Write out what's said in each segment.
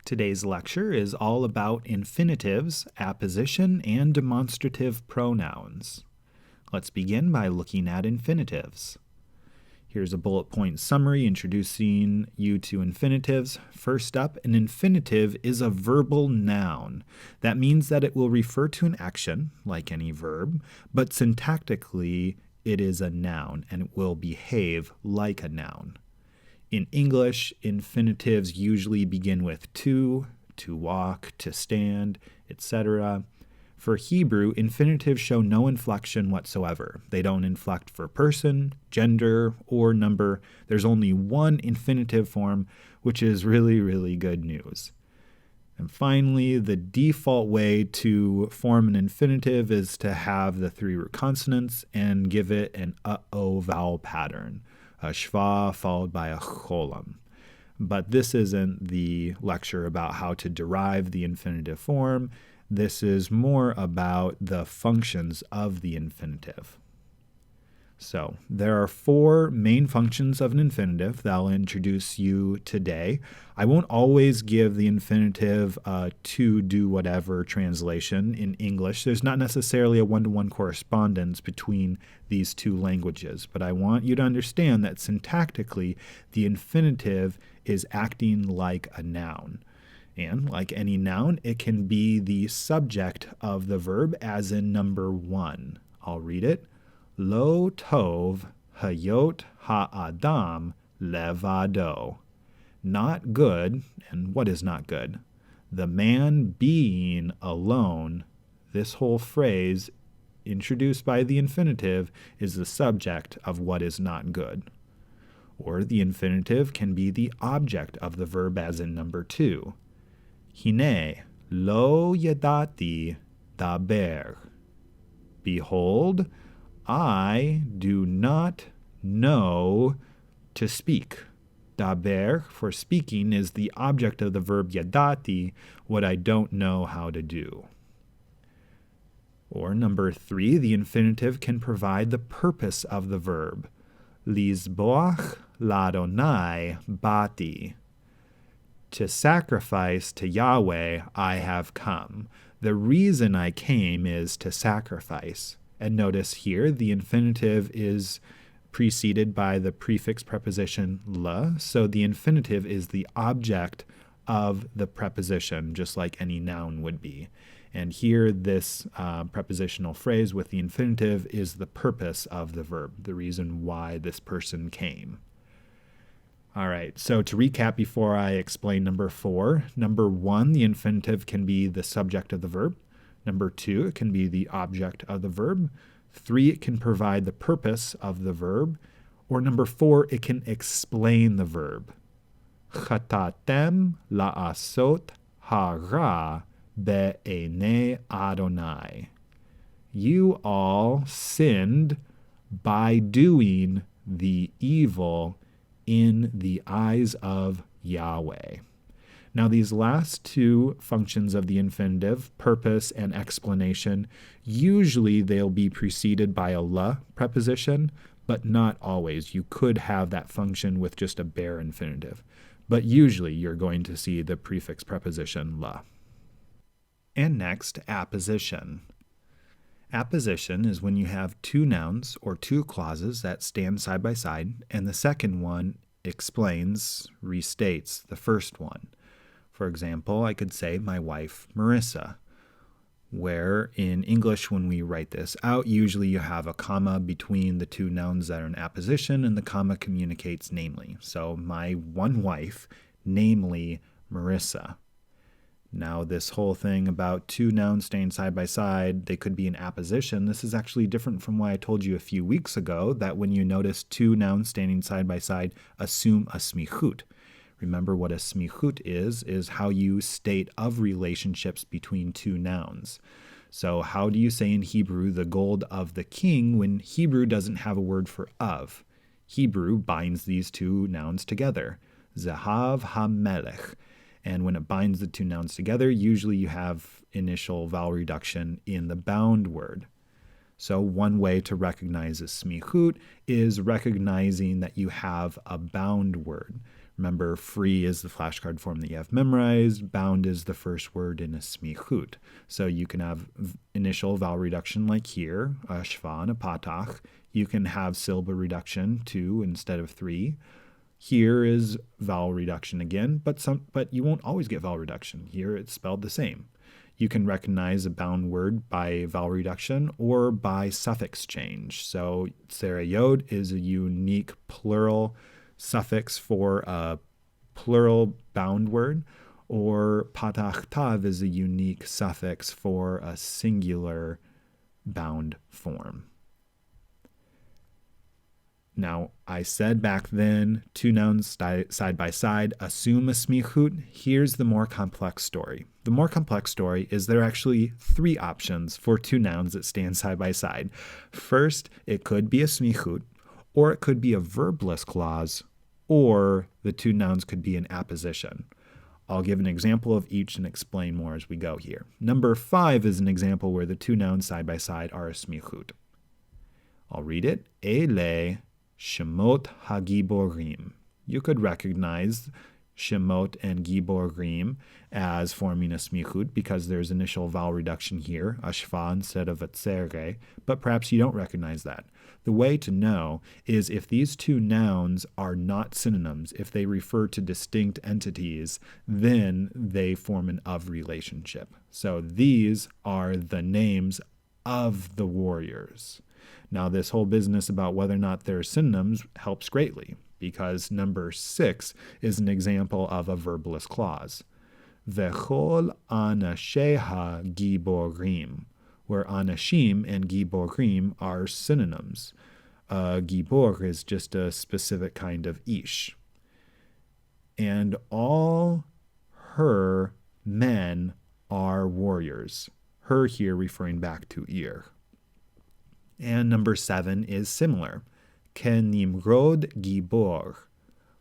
Today's lecture is all about infinitives, apposition, and demonstrative pronouns. Let's begin by looking at infinitives. Here's a bullet point summary introducing you to infinitives. First up, an infinitive is a verbal noun. That means that it will refer to an action, like any verb, but syntactically it is a noun and it will behave like a noun. In English, infinitives usually begin with to walk, to stand, etc. For Hebrew, infinitives show no inflection whatsoever. They don't inflect for person, gender, or number. There's only one infinitive form, which is really, really good news. And finally, the default way to form an infinitive is to have the three root consonants and give it an uh-oh vowel pattern. A shva followed by a cholam. But this isn't the lecture about how to derive the infinitive form. This is more about the functions of the infinitive. So there are four main functions of an infinitive that I'll introduce you today. I won't always give the infinitive to do whatever translation in English. There's not necessarily a one-to-one correspondence between these two languages, but I want you to understand that syntactically the infinitive is acting like a noun. And like any noun, it can be the subject of the verb, as in number 1. I'll read it. Lo tov hayot ha'adam levado. Not good, and what is not good? The man being alone. This whole phrase, introduced by the infinitive, is the subject of what is not good. Or the infinitive can be the object of the verb, as in number 2. Hine lo yadati daber. Behold, I do not know to speak. Daber, for speaking, is the object of the verb yadati, what I don't know how to do. Or number 3, the infinitive can provide the purpose of the verb. Lizboach ladonai bati. To sacrifice to Yahweh I have come. The reason I came is to sacrifice. And notice here the infinitive is preceded by the prefix preposition la, so the infinitive is the object of the preposition, just like any noun would be. And here this prepositional phrase with the infinitive is the purpose of the verb, the reason why this person came. All right, so to recap before I explain number 4, number 1, the infinitive can be the subject of the verb. Number 2, it can be the object of the verb. 3, it can provide the purpose of the verb. Or number 4, it can explain the verb. Chatatem la'asot hara be'enei Adonai. You all sinned by doing the evil in the eyes of Yahweh. Now, these last two functions of the infinitive, purpose and explanation, usually they'll be preceded by a la preposition, but not always. You could have that function with just a bare infinitive, but usually you're going to see the prefix preposition la. And next, apposition. Apposition is when you have two nouns or two clauses that stand side by side, and the second one explains, restates the first one. For example, I could say my wife, Marissa, where in English when we write this out, usually you have a comma between the two nouns that are in apposition, and the comma communicates namely. So my one wife, namely Marissa. Now this whole thing about two nouns staying side by side, they could be in apposition. This is actually different from what I told you a few weeks ago, that when you notice two nouns standing side by side, assume a smichut. Remember what a smichut is how you state of relationships between two nouns. So how do you say in Hebrew the gold of the king when Hebrew doesn't have a word for of? Hebrew binds these two nouns together. Zehav hamelech. And when it binds the two nouns together, usually you have initial vowel reduction in the bound word. So one way to recognize a smichut is recognizing that you have a bound word. Remember, free is the flashcard form that you have memorized. Bound is the first word in a smichut. So you can have initial vowel reduction like here, a shva and a patach. You can have syllable reduction 2 instead of 3. Here is vowel reduction again, but you won't always get vowel reduction. Here it's spelled the same. You can recognize a bound word by vowel reduction or by suffix change. So tserayod is a unique plural suffix for a plural bound word, or patach tav is a unique suffix for a singular bound form. Now, I said back then, 2 nouns side by side, assume a smichut. Here's the more complex story. The more complex story is there are actually 3 options for 2 nouns that stand side by side. First, it could be a smichut, or it could be a verbless clause, or the 2 nouns could be an apposition. I'll give an example of each and explain more as we go here. Number 5 is an example where the 2 nouns side by side are a smichut. I'll read it. Ele Shemot HaGiborim. You could recognize Shemot and Giborim as forming a smichut because there's initial vowel reduction here, a shva instead of a tsere, but perhaps you don't recognize that. The way to know is if these 2 nouns are not synonyms, if they refer to distinct entities, then they form an of relationship. So these are the names of the warriors. Now, this whole business about whether or not they're synonyms helps greatly, because number 6 is an example of a verbless clause. Vechol anasheha giborim, where anashim and giborim are synonyms. Gibor is just a specific kind of ish. And all her men are warriors. Her here referring back to Ir. And number 7 is similar. Ken Nimrod Gibor,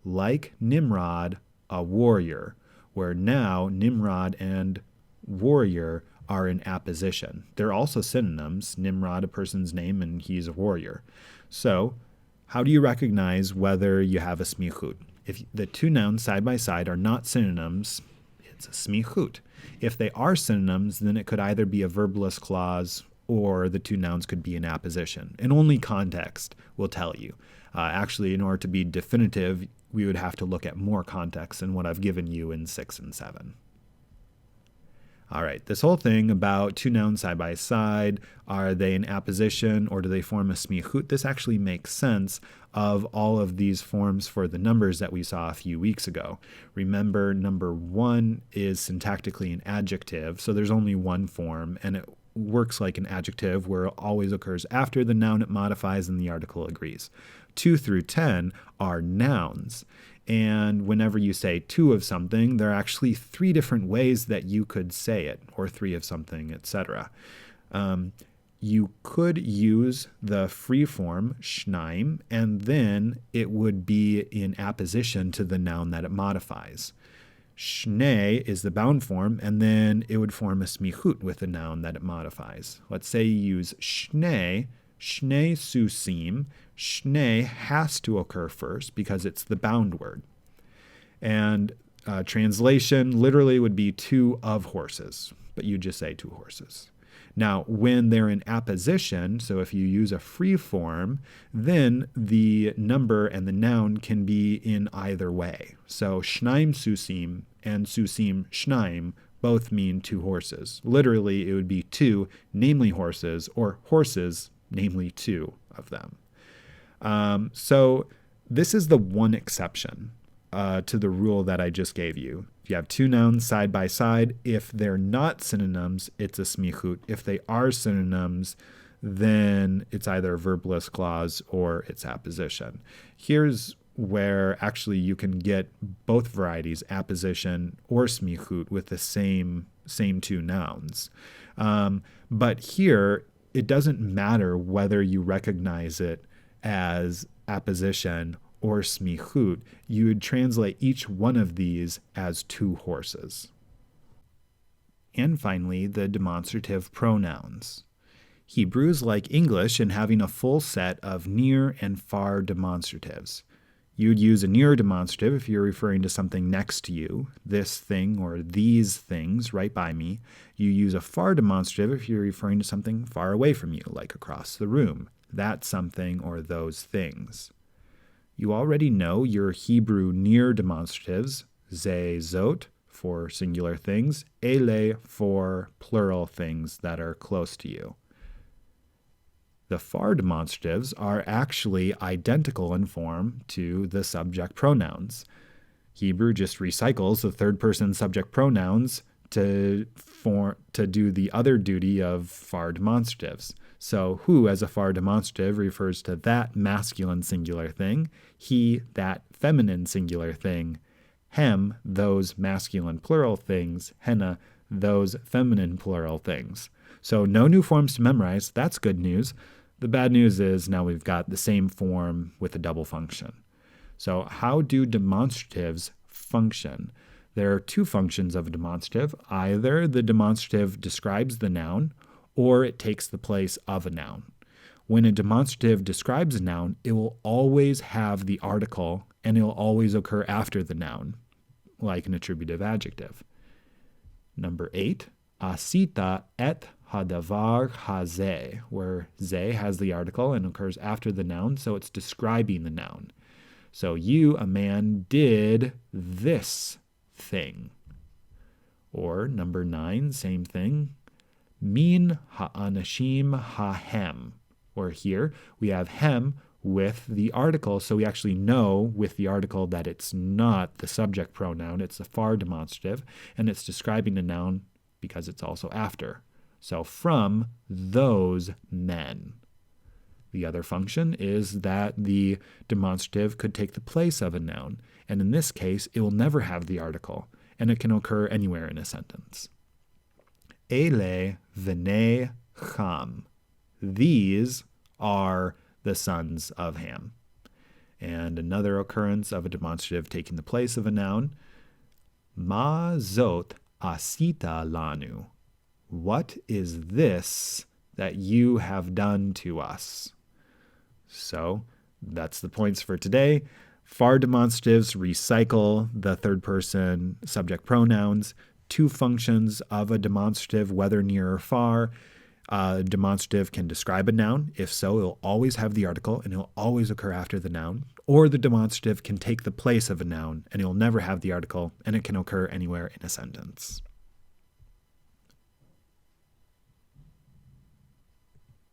like Nimrod, a warrior, where now Nimrod and warrior are in apposition. They're also synonyms. Nimrod, a person's name, and he's a warrior. So, how do you recognize whether you have a smichut? If the 2 nouns side by side are not synonyms, it's a smichut. If they are synonyms, then it could either be a verbless clause or the 2 nouns could be in apposition. And only context will tell you. Actually, in order to be definitive, we would have to look at more context than what I've given you in 6 and 7. All right, this whole thing about 2 nouns side by side, are they in apposition or do they form a smichut? This actually makes sense of all of these forms for the numbers that we saw a few weeks ago. Remember, number 1 is syntactically an adjective, so there's only one form, and it works like an adjective where it always occurs after the noun it modifies and the article agrees. 2 through 10 are nouns. And whenever you say 2 of something, there are actually 3 different ways that you could say it, or 3 of something, etc. You could use the free form shnaim, and then it would be in apposition to the noun that it modifies. Shnei is the bound form, and then it would form a smichut with the noun that it modifies. Let's say you use shnei susim. Shnei has to occur first because it's the bound word. And translation literally would be 2 of horses, but you just say 2 horses. Now, when they're in apposition, so if you use a free form, then the number and the noun can be in either way. So shnaim susim and susim shnaim both mean 2 horses. Literally, it would be 2, namely horses, or horses, namely 2 of them. So this is the one exception to the rule that I just gave you. If you have 2 nouns side by side, if they're not synonyms, it's a smichut. If they are synonyms, then it's either a verbless clause or it's apposition. Here's where actually you can get both varieties, apposition or smichut, with the same 2 nouns. But here, it doesn't matter whether you recognize it as apposition or smichut. You would translate each one of these as 2 horses. And finally, the demonstrative pronouns. Hebrew is like English in having a full set of near and far demonstratives. You'd use a near demonstrative if you're referring to something next to you, this thing or these things right by me. You use a far demonstrative if you're referring to something far away from you, like across the room, that something or those things. You already know your Hebrew near demonstratives, ze, zot, for singular things, ele for plural things that are close to you. The far demonstratives are actually identical in form to the subject pronouns. Hebrew just recycles the third-person subject pronouns to do the other duty of far demonstratives. So who as a far demonstrative refers to that masculine singular thing, he, that feminine singular thing, hem, those masculine plural things, henna, those feminine plural things. So no new forms to memorize. That's good news. The bad news is now we've got the same form with a double function. So how do demonstratives function? There are two functions of a demonstrative. Either the demonstrative describes the noun or it takes the place of a noun. When a demonstrative describes a noun, it will always have the article and it will always occur after the noun, like an attributive adjective. Number 8, asita et hadavar hazeh, where ze has the article and occurs after the noun, so it's describing the noun. So you, a man, did this thing. Or number 9, same thing, min ha'anashim hahem, or here we have hem with the article, so we actually know with the article that it's not the subject pronoun, it's a far demonstrative, and it's describing the noun because it's also after. So from those men. The other function is that the demonstrative could take the place of a noun, and in this case, it will never have the article, and it can occur anywhere in a sentence. Ele v'nei Cham. These are the sons of Ham. And another occurrence of a demonstrative taking the place of a noun, ma zot asita lanu. What is this that you have done to us? So that's the points for today. Far demonstratives recycle the third person subject pronouns. Two functions of a demonstrative, whether near or far. A demonstrative can describe a noun. If so, it will always have the article and it will always occur after the noun. Or the demonstrative can take the place of a noun and it will never have the article and it can occur anywhere in a sentence.